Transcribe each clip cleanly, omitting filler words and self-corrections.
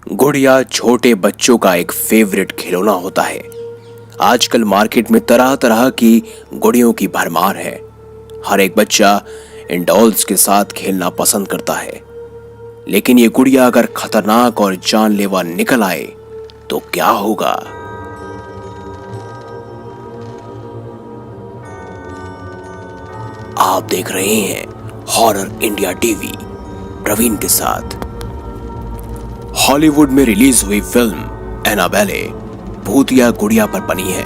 गुड़िया छोटे बच्चों का एक फेवरेट खिलौना होता है। आजकल मार्केट में तरह तरह की गुड़ियों की भरमार है। हर एक बच्चा इन डॉल्स के साथ खेलना पसंद करता है, लेकिन ये गुड़िया अगर खतरनाक और जानलेवा निकल आए तो क्या होगा? आप देख रहे हैं हॉरर इंडिया टीवी प्रवीण के साथ। हॉलीवुड में रिलीज हुई फिल्म एनाबेले भूतिया गुड़िया पर बनी है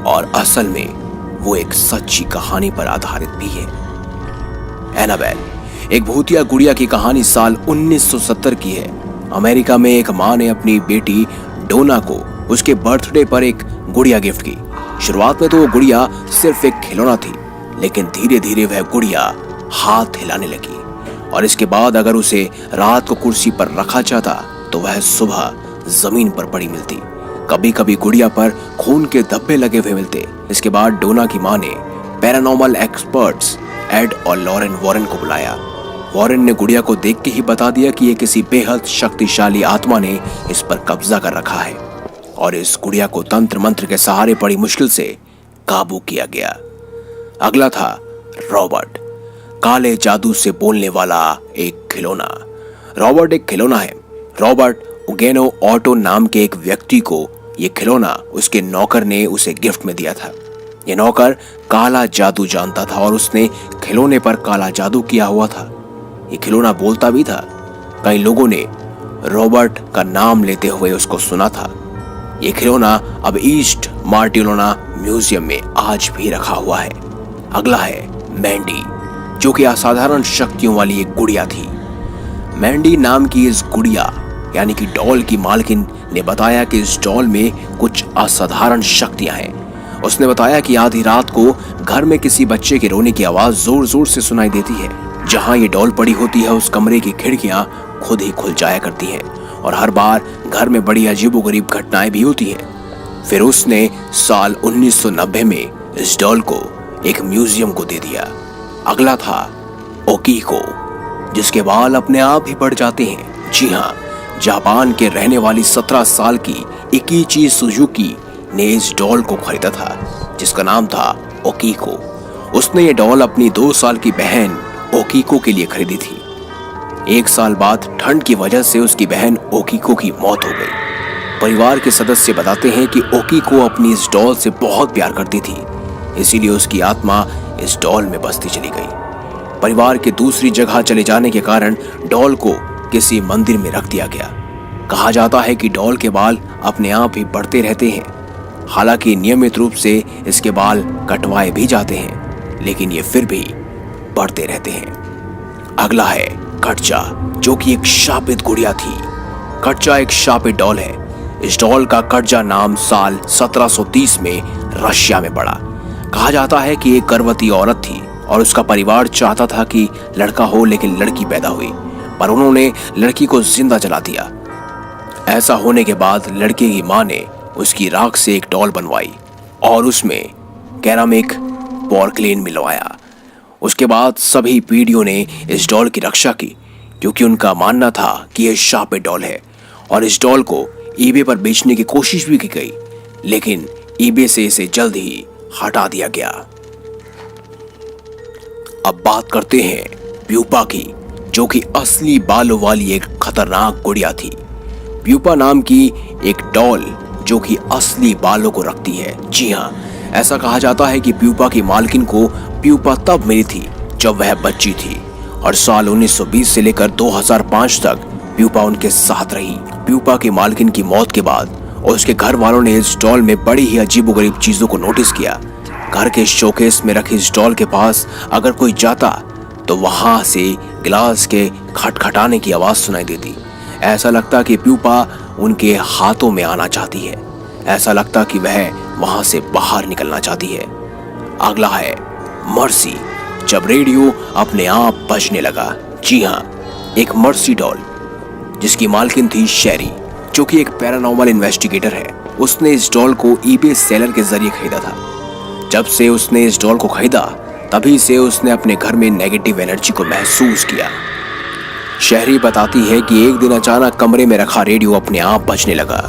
और असल में वो एक सच्ची कहानी पर आधारित भी है। एनाबेल एक भूतिया गुड़िया की कहानी साल 1970 की है। अमेरिका में एक माँ ने अपनी बेटी डोना को उसके बर्थडे पर एक गुड़िया गिफ्ट की। शुरुआत में तो वो गुड़िया सिर्फ एक खिलौना थी, लेकिन धीरे धीरे वह गुड़िया हाथ हिलाने लगी और इसके बाद अगर उसे रात को कुर्सी पर रखा जाता तो वह सुबह जमीन पर पड़ी मिलती। कभी कभी गुड़िया पर खून के धब्बे लगे हुए मिलते। इसके बाद डोना की मां ने पैरानॉर्मल एक्सपर्ट्स एड और लॉरेन वॉरेन को बुलाया। वॉरेन ने गुड़िया को देख के ही बता दिया कि ये किसी बेहद शक्तिशाली आत्मा ने इस पर कब्जा कर रखा है और इस गुड़िया को तंत्र मंत्र के सहारे बड़ी मुश्किल से काबू किया गया। अगला था रॉबर्ट, काले जादू से बोलने वाला एक खिलौना। रॉबर्ट एक खिलौना है। रॉबर्ट उगेनो ऑटो नाम के एक व्यक्ति को यह खिलौना उसके नौकर ने उसे गिफ्ट में दिया था। यह नौकर काला जादू जानता था और उसने खिलौने पर काला जादू किया हुआ था। यह खिलौना बोलता भी था। कई लोगों ने रॉबर्ट का नाम लेते हुए उसको सुना था। यह खिलौना अब ईस्ट मार्टिलोना म्यूजियम में आज भी रखा हुआ है। अगला है मैंडी, जो कि असाधारण शक्तियों वाली एक गुड़िया थी। मैंडी नाम की इस गुड़िया यानी कि डॉल की मालकिन ने बताया कि इस डॉल में कुछ असाधारण शक्तियां हैं। उसने बताया कि आधी रात को घर में किसी बच्चे के रोने की आवाज जोर जोर से सुनाई देती है। जहां ये डॉल पड़ी होती है उस कमरे की खिड़कियां खुद ही खुल जाया करती हैं और हर बार घर में बड़ी अजीबोगरीब घटनाएं भी होती हैं। फिर उसने साल 1990 में इस डॉल को एक म्यूजियम को दे दिया। अगला था ओकीको, जिसके बाल अपने आप ही बढ़ जाते हैं। जी हाँ, जापान के रहने वाली 17 साल की इकीची सुजुकी ने इस डॉल को खरीदा था, जिसका नाम था ओकीको। उसने ये डॉल अपनी 2 साल की बहन ओकीको के लिए खरीदी थी। 1 साल बाद ठंड की वजह से उसकी बहन ओकीको की मौत हो गई। परिवार के सदस्य बताते हैं कि ओकीको अपनी इस डॉल से बहुत प्यार करती थी, इसीलिए उसकी आत्मा इस डॉल में बसती चली गई। परिवार के दूसरी जगह चले जाने के कारण डॉल को किसी मंदिर में रख दिया गया। कहा जाता है कि डॉल के बाल अपने आप ही बढ़ते रहते हैं। हालांकि नियमित रूप से इसके बाल कटवाए भी जाते हैं, लेकिन ये फिर भी बढ़ते रहते हैं। अगला है कटचा, जो कि एक शापित गुड़िया थी। कटचा एक शापित डॉल है। इस डॉल का कटचा नाम साल 1730 में रशिया में पड़ा। कहा जाता है कि एक गर्भवती औरत थी और उसका परिवार चाहता था कि लड़का हो, लेकिन लड़की पैदा हुई, पर उन्होंने लड़की को जिंदा जला दिया। ऐसा होने के बाद लड़के की मां ने उसकी राख से एक डॉल बनवाई और उसमें कैरामिक पोर्कलेन मिलवाया। उसके बाद सभी पीढ़ियों ने इस डॉल की रक्षा की, क्योंकि उनका मानना था कि यह शापित डॉल है। और इस डॉल को ईबे पर बेचने की कोशिश भी की गई, लेकिन ईबे से इसे जल्द ही हटा दिया गया। अब बात करते हैं प्यूपा की, जो कि असली बालों वाली एक खतरनाक गुड़िया थी। प्यूपा नाम की एक डॉल जो कि असली बालों को रखती है। जी हाँ, ऐसा कहा जाता है कि प्यूपा की मालकिन को प्यूपा तब मिली थी जब वह बच्ची थी और साल 1920 से लेकर 2005 तक प्यूपा उनके साथ रही। प्यूपा की मालकिन की मौत के बाद उसके घर वालों ने इस डॉल में बड़ी ही अजीबोगरीब चीजों को नोटिस किया। घर के शोकेस में रखी इस डॉल के पास अगर कोई जाता तो वहां से गिलास के खटखटाने की आवाज सुनाई देती। ऐसा लगता कि प्यूपा उनके हाथों में आना चाहती है। ऐसा लगता कि वह वहां से बाहर निकलना चाहती है। अगला है मर्सी, जब रेडियो अपने आप बजने लगा। जी हाँ, एक मर्सी डॉल जिसकी मालकिन थी शेरी, जो कि एक पैरानॉर्मल इन्वेस्टिगेटर है। उसने इस डॉल को ईबे सेलर के जरिए खरीदा था। जब से उसने इस डॉल को खरीदा तभी से उसने अपने घर में नेगेटिव एनर्जी को महसूस किया। शहरी बताती है कि एक दिन अचानक कमरे में रखा रेडियो अपने आप बजने लगा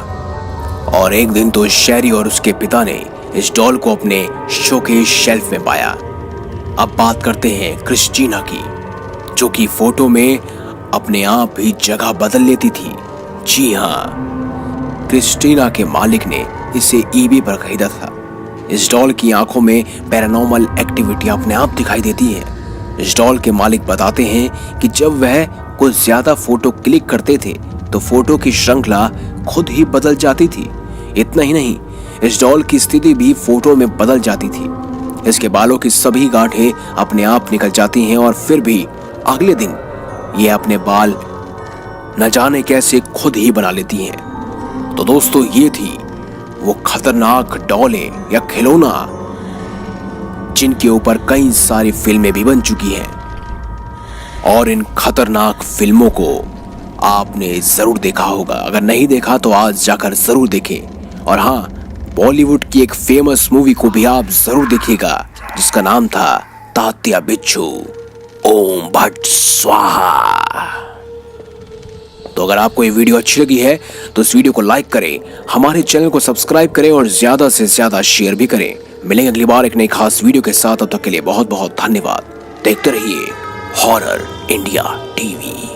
और एक दिन तो शहरी और उसके पिता ने इस डॉल को अपने शोकेस शेल्फ में पाया। अब बात करते हैं क्रिस्टीना की, जो कि फोटो में अपने आप ही जगह बदल लेती थी। जी हाँ, क्रिस्टीना के मालिक ने इसे ईबे पर खरीदा था। इस डॉल की आंखों में पैरानॉर्मल एक्टिविटी अपने आप दिखाई देती है। इस डॉल के मालिक बताते हैं कि जब वह कुछ ज्यादा फोटो क्लिक करते थे तो फोटो की श्रृंखला खुद ही बदल जाती थी। इतना ही नहीं, इस डॉल की स्थिति भी फोटो में बदल जाती थी। इसके बालों की सभी गांठें अपने आप निकल जाती हैं और फिर भी अगले दिन ये अपने बाल न जाने कैसे खुद ही बना लेती हैं। तो दोस्तों, ये थी वो खतरनाक डॉलें या खिलौना जिनके ऊपर कई सारी फिल्में भी बन चुकी हैं। और इन खतरनाक फिल्मों को आपने जरूर देखा होगा। अगर नहीं देखा तो आज जाकर जरूर देखें। और हाँ, बॉलीवुड की एक फेमस मूवी को भी आप जरूर देखिएगा जिसका नाम था तात्या बिच्छू ओम भट्ट स्वाहा। तो अगर आपको ये वीडियो अच्छी लगी है तो इस वीडियो को लाइक करें, हमारे चैनल को सब्सक्राइब करें और ज्यादा से ज्यादा शेयर भी करें। मिलेंगे अगली बार एक नई खास वीडियो के साथ। तब तक के लिए बहुत बहुत धन्यवाद। देखते रहिए हॉरर इंडिया टीवी।